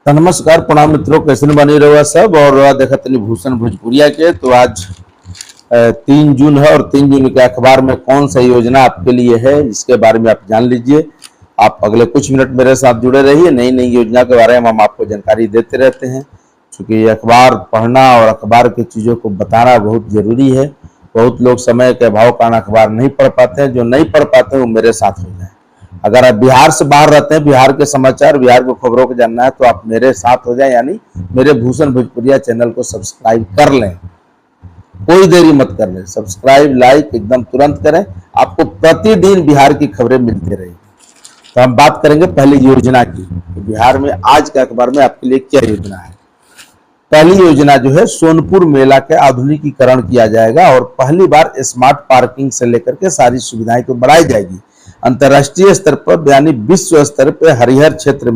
तो नमस्कार प्रणाम मित्रों, कैसे बनी रहुआ सब। और देखा तनी भूषण भोजपुरिया के तो आज 3 जून है और 3 जून के अखबार में कौन सा योजना आपके लिए है इसके बारे में आप जान लीजिए। आप अगले कुछ मिनट मेरे साथ जुड़े रहिए। नई नई योजना के बारे में हम आपको जानकारी देते रहते हैं, क्योंकि अखबार पढ़ना और अखबार की चीज़ों को बताना बहुत जरूरी है। बहुत लोग समय के अभाव कारण अखबार नहीं पढ़ पाते हैं। जो नहीं पढ़ पाते हैं वो मेरे साथ हो जाए। अगर आप बिहार से बाहर रहते हैं, बिहार के समाचार, बिहार की खबरों को जानना है तो आप मेरे साथ हो जाएं, यानी मेरे भूषण भोजपुरिया चैनल को सब्सक्राइब कर लें। कोई देरी मत कर लें, सब्सक्राइब लाइक एकदम तुरंत करें। आपको प्रतिदिन बिहार की खबरें मिलती रहेगी। तो हम बात करेंगे पहली योजना की। तो बिहार में आज के अखबार में आपके लिए क्या योजना है। पहली योजना जो है, सोनपुर मेला के आधुनिकीकरण किया जाएगा और पहली बार स्मार्ट पार्किंग से लेकर के सारी सुविधाएं को बढ़ाई जाएगी। अंतर्राष्ट्रीय स्तर पर यानी विश्व स्तर पर हरिहर क्षेत्र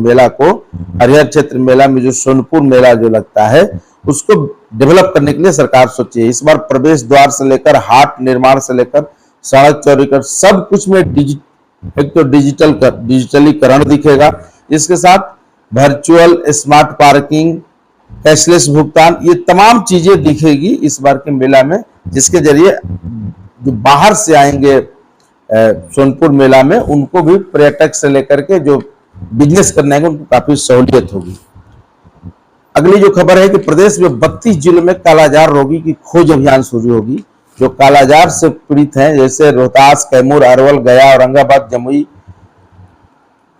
मेला में जो सोनपुर मेला जो लगता है उसको डेवलप करने के लिए सरकार सोची है। इस बार प्रवेश द्वार से लेकर हाट निर्माण से लेकर सड़क चौड़ीकरण सब कुछ में एक तो डिजिटलीकरण दिखेगा। इसके साथ वर्चुअल स्मार्ट पार्किंग, कैशलेस भुगतान, ये तमाम चीजें दिखेगी इस बार के मेला में, जिसके जरिए जो बाहर से आएंगे सोनपुर मेला में उनको भी पर्यटक से लेकर के जो बिजनेस करने के उनको काफी सहूलियत होगी। अगली जो खबर है कि प्रदेश में 32 जिलों में कालाजार रोगी की खोज अभियान शुरू होगी। जो कालाजार से पीड़ित हैं, जैसे रोहतास, कैमूर, अरवल, गया, औरंगाबाद, जमुई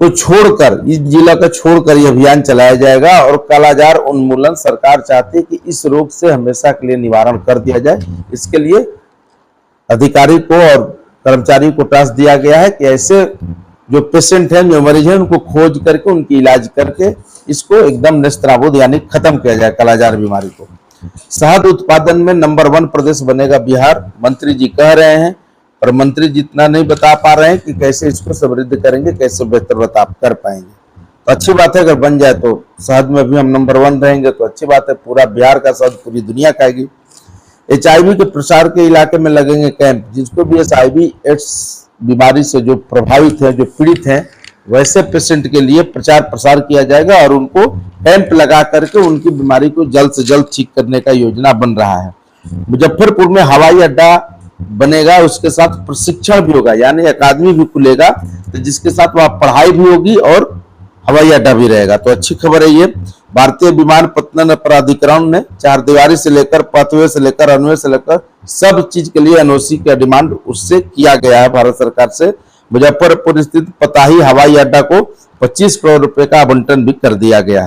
को छोड़कर, इस जिला का छोड़कर यह अभियान चलाया जाएगा। और कालाजार उन्मूलन सरकार चाहती है कि इस रोग से हमेशा के लिए निवारण कर दिया जाए। इसके लिए अधिकारी को और कर्मचारी को टास्क दिया गया है कि ऐसे जो पेशेंट हैं, जो मरीज हैं, उनको खोज करके उनकी इलाज करके इसको एकदम नेस्तनाबूद यानी खत्म किया जाए कालाजार बीमारी को। शहद उत्पादन में नंबर 1 प्रदेश बनेगा बिहार, मंत्री जी कह रहे हैं। और मंत्री जी इतना नहीं बता पा रहे हैं कि कैसे इसको समृद्ध करेंगे, कैसे बेहतर बता कर पाएंगे। तो अच्छी बात है, अगर बन जाए तो शहद में भी हम नंबर 1 रहेंगे तो अच्छी बात है। पूरा बिहार का शहद पूरी दुनिया खाएगी। HIV के प्रसार के इलाके में लगेंगे कैंप, जिसको भी HIV एड्स बीमारी से जो प्रभावित है, जो पीड़ित हैं, वैसे पेशेंट के लिए प्रचार प्रसार किया जाएगा और उनको कैंप लगा करके उनकी बीमारी को जल्द से जल्द ठीक करने का योजना बन रहा है। मुजफ्फरपुर में हवाई अड्डा बनेगा, उसके साथ प्रशिक्षण भी होगा, यानी अकादमी भी खुलेगा, तो जिसके साथ वहां पढ़ाई भी होगी और हवाई अड्डा भी रहेगा। तो अच्छी खबर है ये। भारतीय विमानपत्तन प्राधिकरण ने चारदीवारी से लेकर पाथवे से लेकर रनवे से लेकर सब चीज के लिए NOC का डिमांड उससे किया गया है भारत सरकार से। मुजफ्फरपुर स्थित पताही हवाई अड्डा को 25 करोड़ रुपए का आवंटन भी कर दिया गया है।